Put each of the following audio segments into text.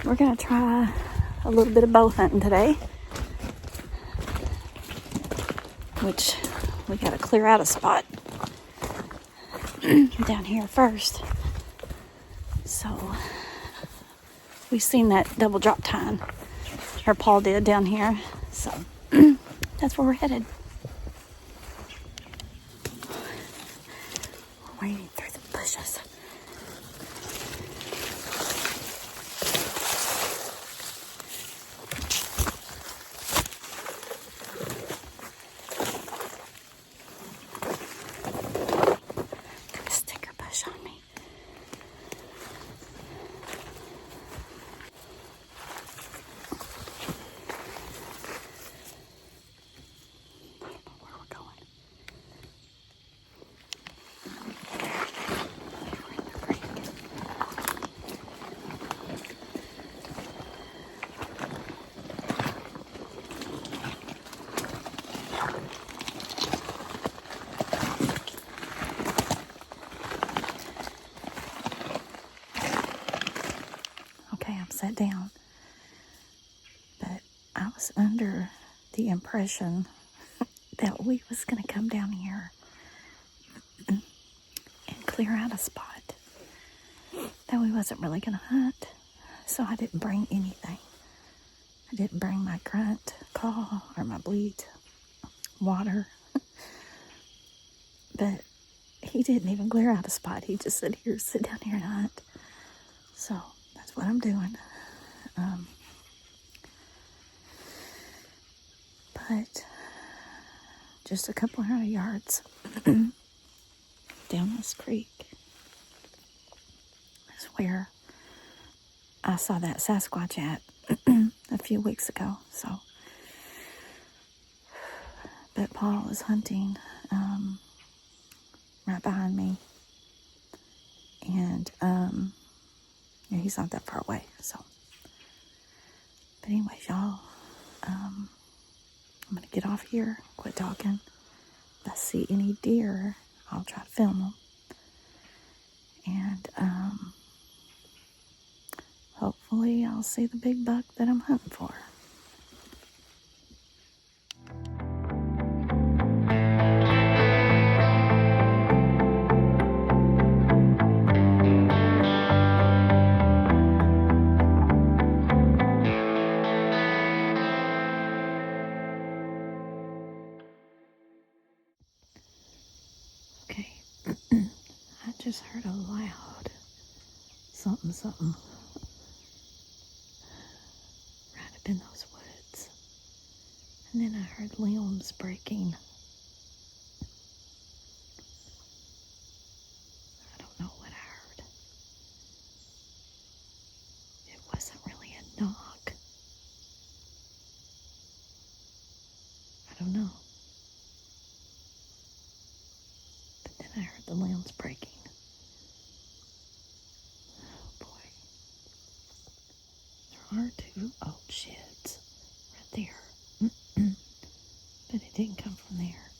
we're going to try a little bit of bow hunting today, which we got to clear out a spot down here first. So we seen that double drop tine, or Paul did down here, so that's where we're headed. We're wading through the bushes. Got a sticker bush on me. Okay, I'm sat down, but I was under the impression that we was going to come down here and clear out a spot, that we wasn't really going to hunt, so I didn't bring anything. I didn't bring my grunt call or my bleed water, but he didn't even clear out a spot. He just said, here, sit down here and hunt. So that's what I'm doing. But just a couple hundred yards down this creek is where I saw that Sasquatch at a few weeks ago. So, but Paul is hunting right behind me, and yeah, he's not that far away. So, but anyways, y'all, I'm gonna get off here, quit talking. If I see any deer, I'll try to film them, and hopefully I'll see the big buck that I'm hunting for. Okay, I just heard a loud something right up in those woods, and then I heard limbs breaking. I don't know what I heard. It wasn't really a knock. I don't know. But then I heard the limbs breaking. Oh boy. There are two old sheds right there. But it didn't come from there.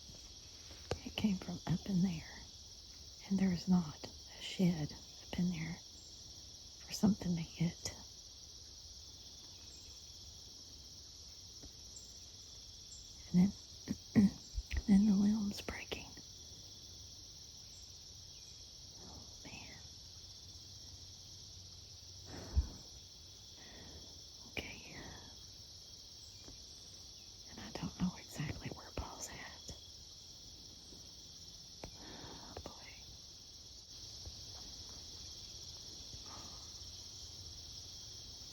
It came from up in there. And there's not a shed up in there for something to hit. And then the limbs breaking. Oh man. Okay. And I don't know exactly where Paul's at. Oh boy.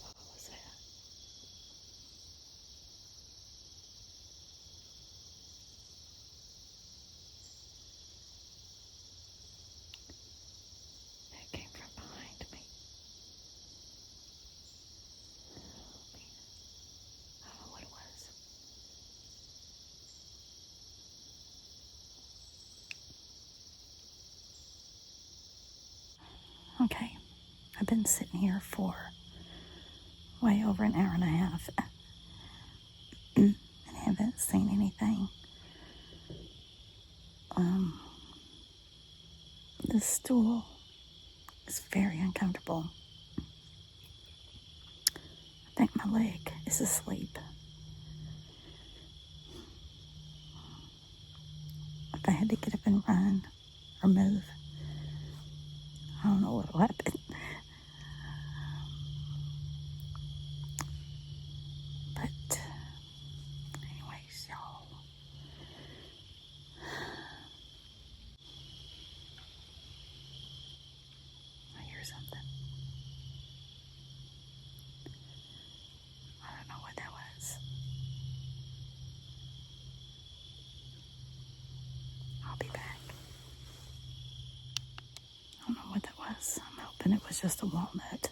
What was that? That came from behind me. I don't know what it was. Okay, I've been sitting here for way over an hour and a half and haven't seen anything. The stool is very uncomfortable. my leg is asleep. If I had to get up and run or move, I don't know what will happen. But anyways, y'all, I hear something. I don't know what that was. I'll be back. I don't know what that was. I'm hoping it was just a walnut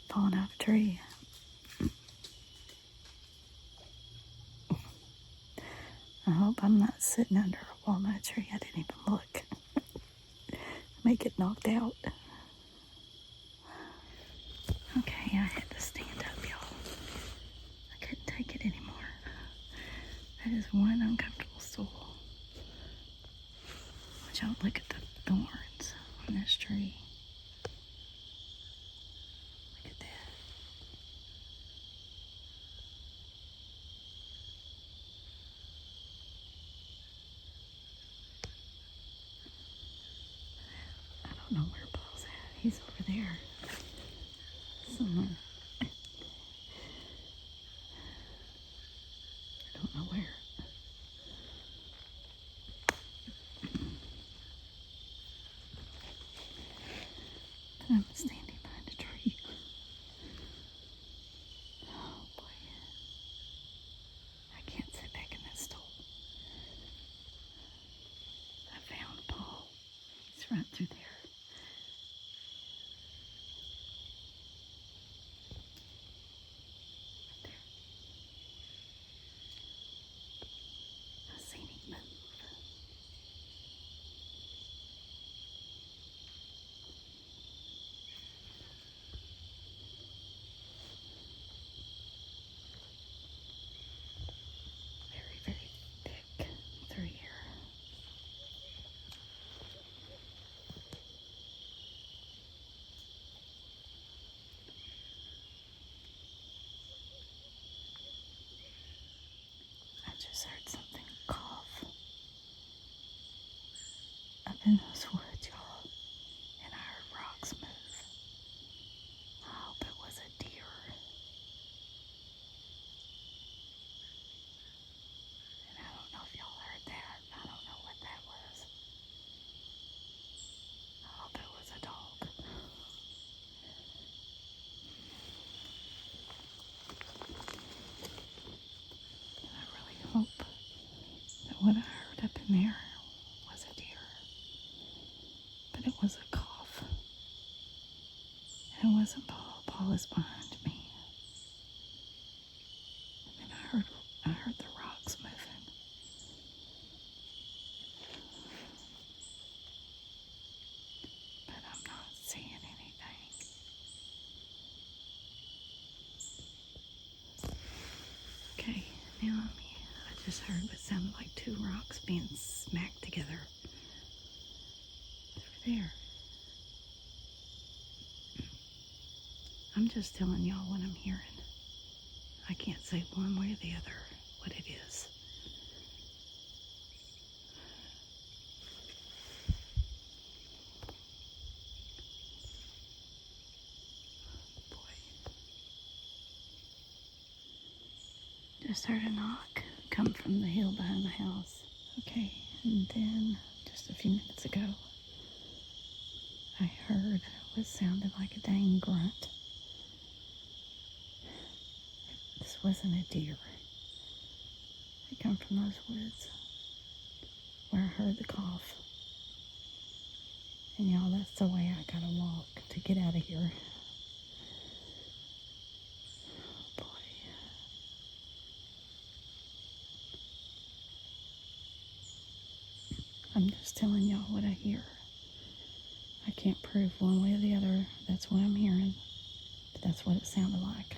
falling out of a tree. I hope I'm not sitting under a walnut tree. I didn't even look. May get knocked out. Okay, I had to stand up, y'all. I couldn't take it anymore. That is one uncomfortable stool. Watch out, look at the thorns on this tree. Look at that. I don't know where Paul's at. He's over there somewhere. I don't know where. I'm standing behind a tree. Oh boy. I can't sit back in that stool. I found Paul. He's right through there. I seen him move. Very, very thick through here. I just heard something cough up in those woods, y'all, and I heard rocks move. I hope it was a deer. And I don't know if y'all heard that. I don't know what that was. I hope it was a dog. I really hope that what I heard up in there was a deer. But it was a cough. And it wasn't Paul. Paul is behind me. And I heard the rocks moving. But I'm not seeing anything. Okay, now I just heard what sounded like two rocks being smacked together. Through there. I'm just telling y'all what I'm hearing. I can't say one way or the other what it is. Boy. Just heard a knock come from the hill behind the house. Okay, and then just a few minutes ago, I heard what sounded like a dang grunt. This wasn't a deer. It come from those woods where I heard the cough. And y'all, that's the way I gotta walk to get out of here. Oh boy. I'm just telling y'all what I hear. I can't prove one way or the other. That's what I'm hearing. But that's what it sounded like.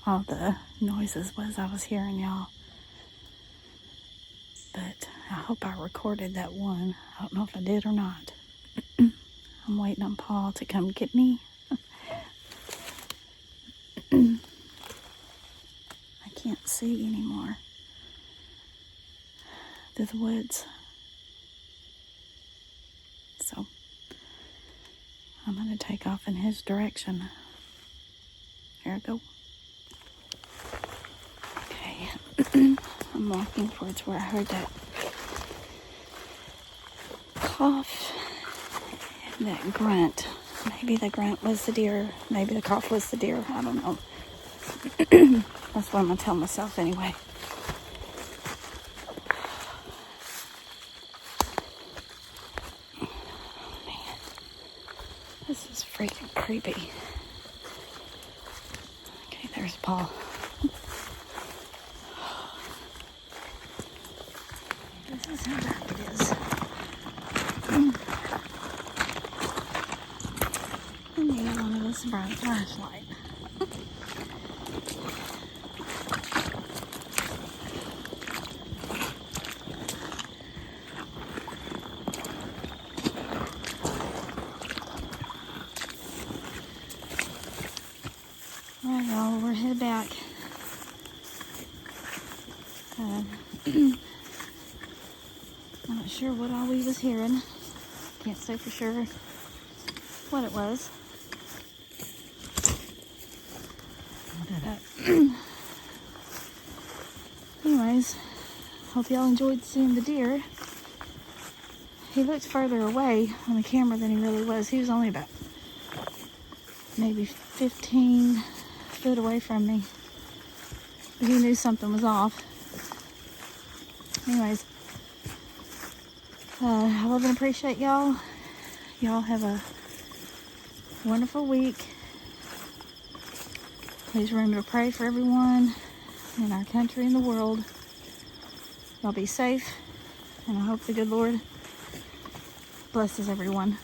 all the noises was I was hearing, y'all. But I hope I recorded that one. I don't know if I did or not. I'm waiting on Paul to come get me. I can't see anymore through the woods. So I'm going to take off in his direction. Here I go. Okay. I'm walking towards where I heard that cough and that grunt. Maybe the grunt was the deer. Maybe the cough was the deer. I don't know. That's what I'm going to tell myself anyway. Man, this is freaking creepy. Okay, there's Paul. This is how dark it is. I need one of those bright flashlight. Alright, y'all, we're headed back. I'm not sure what all we was hearing. Can't say for sure what it was. Anyways, hope y'all enjoyed seeing the deer. He looked further away on the camera than he really was. He was only about maybe 15 foot away from me. But he knew something was off. Anyways, I love and appreciate y'all. Y'all have a wonderful week. Please remember to pray for everyone in our country and the world. Y'all be safe, and I hope the good Lord blesses everyone.